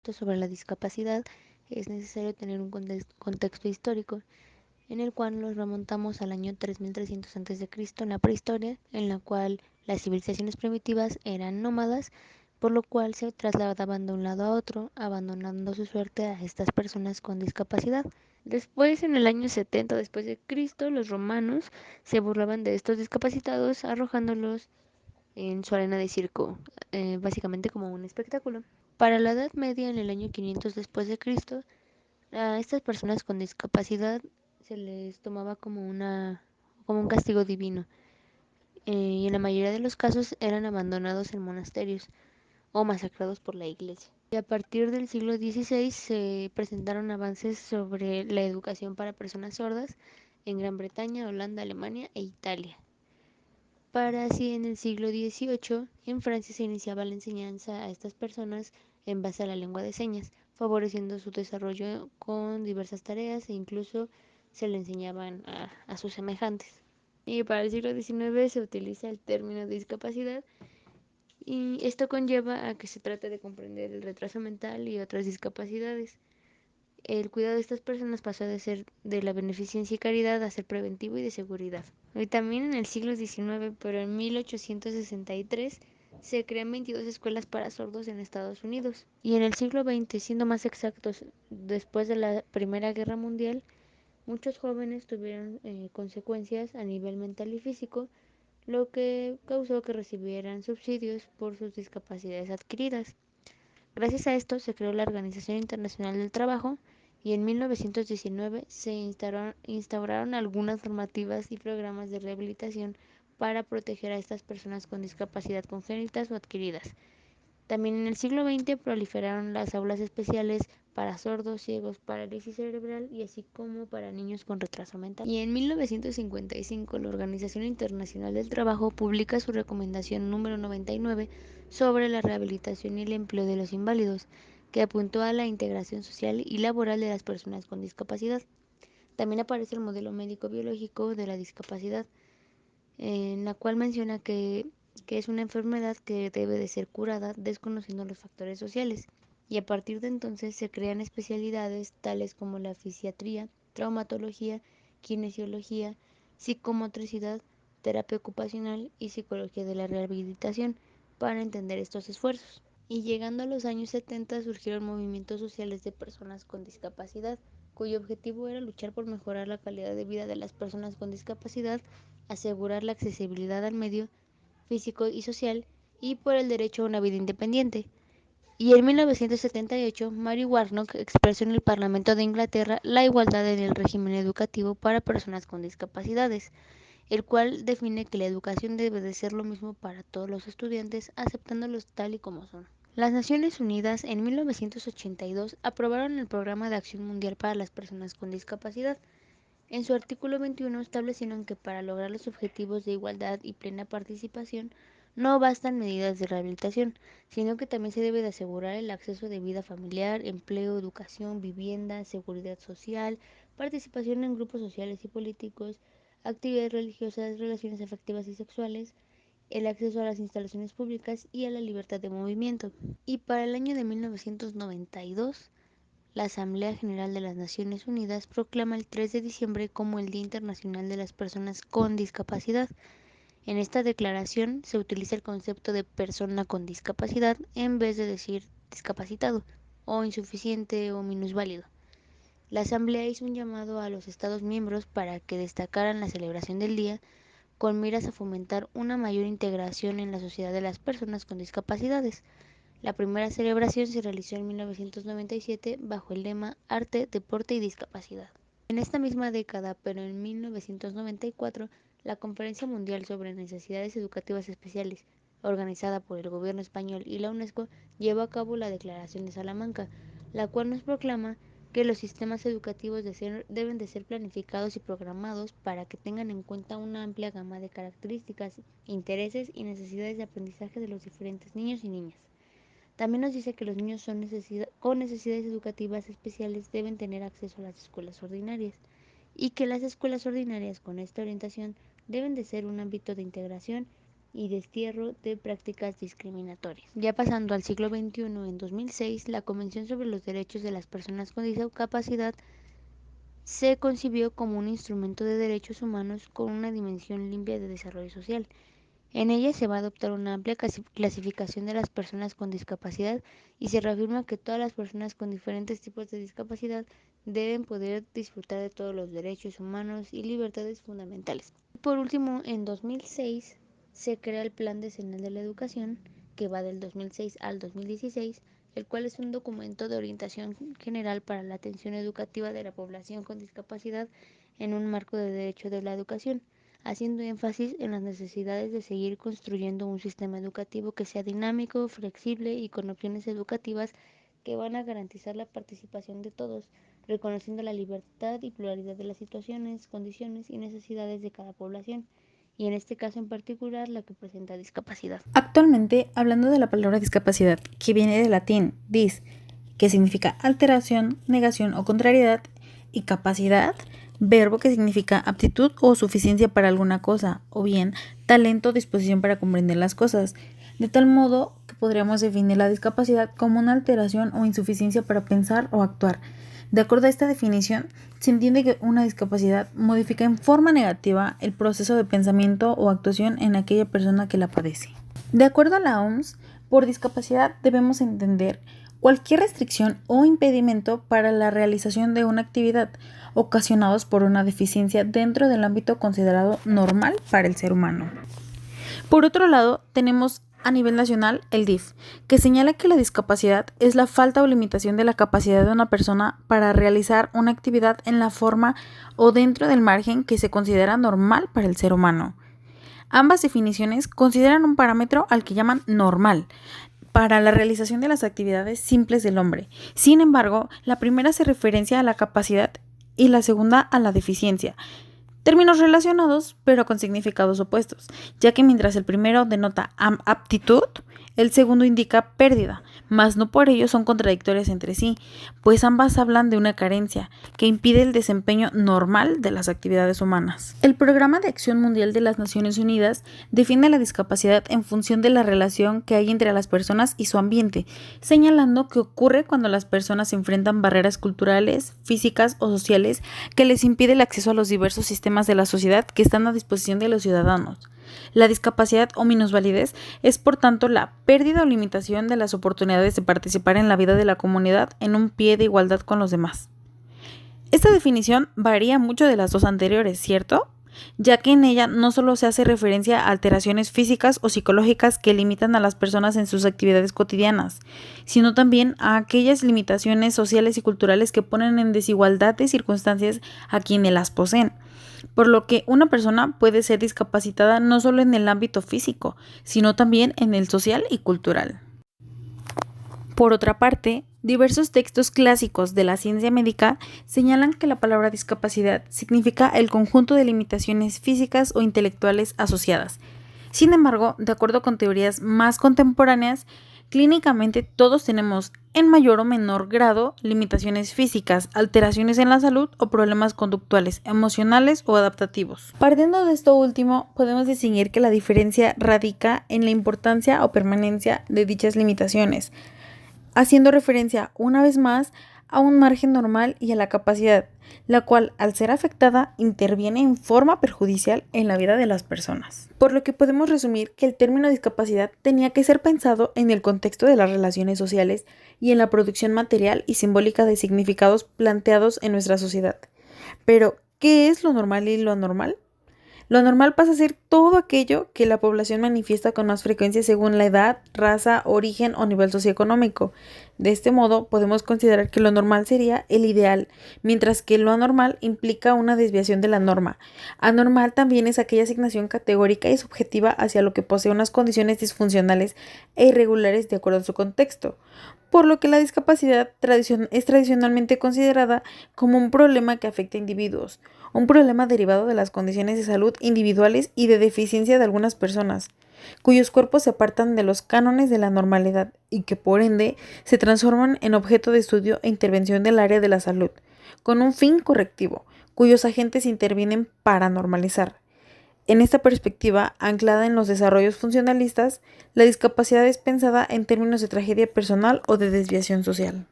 concepto sobre la discapacidad, es necesario tener un contexto histórico, en el cual nos remontamos al año 3300 a.C., en la prehistoria, en la cual las civilizaciones primitivas eran nómadas, por lo cual se trasladaban de un lado a otro, abandonando su suerte a estas personas con discapacidad. Después, en el año 70 después de Cristo, los romanos se burlaban de estos discapacitados arrojándolos en su arena de circo, básicamente como un espectáculo. Para la Edad Media, en el año 500 después de Cristo, a estas personas con discapacidad se les tomaba como un castigo divino, y en la mayoría de los casos eran abandonados en monasterios o masacrados por la iglesia. Y a partir del siglo XVI se presentaron avances sobre la educación para personas sordas en Gran Bretaña, Holanda, Alemania e Italia. Para así en el siglo XVIII en Francia se iniciaba la enseñanza a estas personas en base a la lengua de señas, favoreciendo su desarrollo con diversas tareas e incluso se le enseñaban a sus semejantes. Y para el siglo XIX se utiliza el término discapacidad y esto conlleva a que se trate de comprender el retraso mental y otras discapacidades. El cuidado de estas personas pasó de ser de la beneficencia y caridad a ser preventivo y de seguridad. Y también en el siglo XIX, pero en 1863, se crean 22 escuelas para sordos en Estados Unidos. Y en el siglo XX, siendo más exactos, después de la Primera Guerra Mundial, muchos jóvenes tuvieron consecuencias a nivel mental y físico, lo que causó que recibieran subsidios por sus discapacidades adquiridas. Gracias a esto se creó la Organización Internacional del Trabajo y en 1919 se instauraron algunas normativas y programas de rehabilitación para proteger a estas personas con discapacidad congénitas o adquiridas. También en el siglo XX proliferaron las aulas especiales para sordos, ciegos, parálisis cerebral y así como para niños con retraso mental. Y en 1955 la Organización Internacional del Trabajo publica su recomendación número 99 sobre la rehabilitación y el empleo de los inválidos, que apuntó a la integración social y laboral de las personas con discapacidad. También aparece el modelo médico biológico de la discapacidad, en la cual menciona que es una enfermedad que debe de ser curada desconociendo los factores sociales. Y a partir de entonces se crean especialidades tales como la fisiatría, traumatología, kinesiología, psicomotricidad, terapia ocupacional y psicología de la rehabilitación para entender estos esfuerzos. Y llegando a los años 70 surgieron movimientos sociales de personas con discapacidad, cuyo objetivo era luchar por mejorar la calidad de vida de las personas con discapacidad, asegurar la accesibilidad al medio físico y social y por el derecho a una vida independiente. Y en 1978, Mary Warnock expresó en el Parlamento de Inglaterra la igualdad en el régimen educativo para personas con discapacidades, el cual define que la educación debe de ser lo mismo para todos los estudiantes, aceptándolos tal y como son. Las Naciones Unidas en 1982 aprobaron el Programa de Acción Mundial para las Personas con Discapacidad. En su artículo 21 establecieron que para lograr los objetivos de igualdad y plena participación no bastan medidas de rehabilitación, sino que también se debe de asegurar el acceso de vida familiar, empleo, educación, vivienda, seguridad social, participación en grupos sociales y políticos, actividades religiosas, relaciones afectivas y sexuales, el acceso a las instalaciones públicas y a la libertad de movimiento. Y para el año de 1992, la Asamblea General de las Naciones Unidas proclama el 3 de diciembre como el Día Internacional de las Personas con Discapacidad. En esta declaración se utiliza el concepto de persona con discapacidad en vez de decir discapacitado o insuficiente o minusválido. La Asamblea hizo un llamado a los Estados miembros para que destacaran la celebración del día con miras a fomentar una mayor integración en la sociedad de las personas con discapacidades. La primera celebración se realizó en 1997 bajo el lema Arte, Deporte y Discapacidad. En esta misma década, pero en 1994, la Conferencia Mundial sobre Necesidades Educativas Especiales, organizada por el gobierno español y la UNESCO, llevó a cabo la Declaración de Salamanca, la cual nos proclama que los sistemas educativos deben de ser planificados y programados para que tengan en cuenta una amplia gama de características, intereses y necesidades de aprendizaje de los diferentes niños y niñas. También nos dice que los niños con necesidades educativas especiales deben tener acceso a las escuelas ordinarias y que las escuelas ordinarias con esta orientación deben de ser un ámbito de integración y destierro de prácticas discriminatorias. Ya pasando al siglo XXI, en 2006, la Convención sobre los Derechos de las Personas con Discapacidad se concibió como un instrumento de derechos humanos con una dimensión limpia de desarrollo social. En ella se va a adoptar una amplia clasificación de las personas con discapacidad y se reafirma que todas las personas con diferentes tipos de discapacidad deben poder disfrutar de todos los derechos humanos y libertades fundamentales. Por último, en 2006 se crea el Plan Decenal de la Educación, que va del 2006 al 2016, el cual es un documento de orientación general para la atención educativa de la población con discapacidad en un marco de derecho de la educación, haciendo énfasis en las necesidades de seguir construyendo un sistema educativo que sea dinámico, flexible y con opciones educativas que van a garantizar la participación de todos, reconociendo la libertad y pluralidad de las situaciones, condiciones y necesidades de cada población, y en este caso en particular la que presenta discapacidad. Actualmente, hablando de la palabra discapacidad, que viene del latín dis, que significa alteración, negación o contrariedad, y capacidad, verbo que significa aptitud o suficiencia para alguna cosa, o bien talento o disposición para comprender las cosas, de tal modo que podríamos definir la discapacidad como una alteración o insuficiencia para pensar o actuar. De acuerdo a esta definición, se entiende que una discapacidad modifica en forma negativa el proceso de pensamiento o actuación en aquella persona que la padece. De acuerdo a la OMS, por discapacidad debemos entender cualquier restricción o impedimento para la realización de una actividad ocasionados por una deficiencia dentro del ámbito considerado normal para el ser humano. Por otro lado, tenemos a nivel nacional el DIF, que señala que la discapacidad es la falta o limitación de la capacidad de una persona para realizar una actividad en la forma o dentro del margen que se considera normal para el ser humano. Ambas definiciones consideran un parámetro al que llaman normal para la realización de las actividades simples del hombre. Sin embargo, la primera se referencia a la capacidad y la segunda a la deficiencia. Términos relacionados, pero con significados opuestos, ya que mientras el primero denota aptitud, el segundo indica pérdida, mas no por ello son contradictorias entre sí, pues ambas hablan de una carencia que impide el desempeño normal de las actividades humanas. El Programa de Acción Mundial de las Naciones Unidas define la discapacidad en función de la relación que hay entre las personas y su ambiente, señalando que ocurre cuando las personas enfrentan barreras culturales, físicas o sociales que les impide el acceso a los diversos sistemas de la sociedad que están a disposición de los ciudadanos. La discapacidad o minusvalidez es, por tanto, la pérdida o limitación de las oportunidades de participar en la vida de la comunidad en un pie de igualdad con los demás. Esta definición varía mucho de las dos anteriores, ¿cierto? Ya que en ella no solo se hace referencia a alteraciones físicas o psicológicas que limitan a las personas en sus actividades cotidianas, sino también a aquellas limitaciones sociales y culturales que ponen en desigualdad de circunstancias a quienes las poseen. Por lo que una persona puede ser discapacitada no solo en el ámbito físico, sino también en el social y cultural. Por otra parte, diversos textos clásicos de la ciencia médica señalan que la palabra discapacidad significa el conjunto de limitaciones físicas o intelectuales asociadas. Sin embargo, de acuerdo con teorías más contemporáneas, clínicamente todos tenemos, en mayor o menor grado, limitaciones físicas, alteraciones en la salud o problemas conductuales, emocionales o adaptativos. Partiendo de esto último, podemos distinguir que la diferencia radica en la importancia o permanencia de dichas limitaciones, haciendo referencia una vez más a un margen normal y a la capacidad, la cual, al ser afectada, interviene en forma perjudicial en la vida de las personas. Por lo que podemos resumir que el término discapacidad tenía que ser pensado en el contexto de las relaciones sociales y en la producción material y simbólica de significados planteados en nuestra sociedad. Pero, ¿qué es lo normal y lo anormal? Lo normal pasa a ser todo aquello que la población manifiesta con más frecuencia según la edad, raza, origen o nivel socioeconómico. De este modo, podemos considerar que lo normal sería el ideal, mientras que lo anormal implica una desviación de la norma. Anormal también es aquella asignación categórica y subjetiva hacia lo que posee unas condiciones disfuncionales e irregulares de acuerdo a su contexto, por lo que la discapacidad es tradicionalmente considerada como un problema que afecta a individuos, un problema derivado de las condiciones de salud individuales y de deficiencia de algunas personas, cuyos cuerpos se apartan de los cánones de la normalidad y que por ende se transforman en objeto de estudio e intervención del área de la salud, con un fin correctivo, cuyos agentes intervienen para normalizar. En esta perspectiva, anclada en los desarrollos funcionalistas, la discapacidad es pensada en términos de tragedia personal o de desviación social.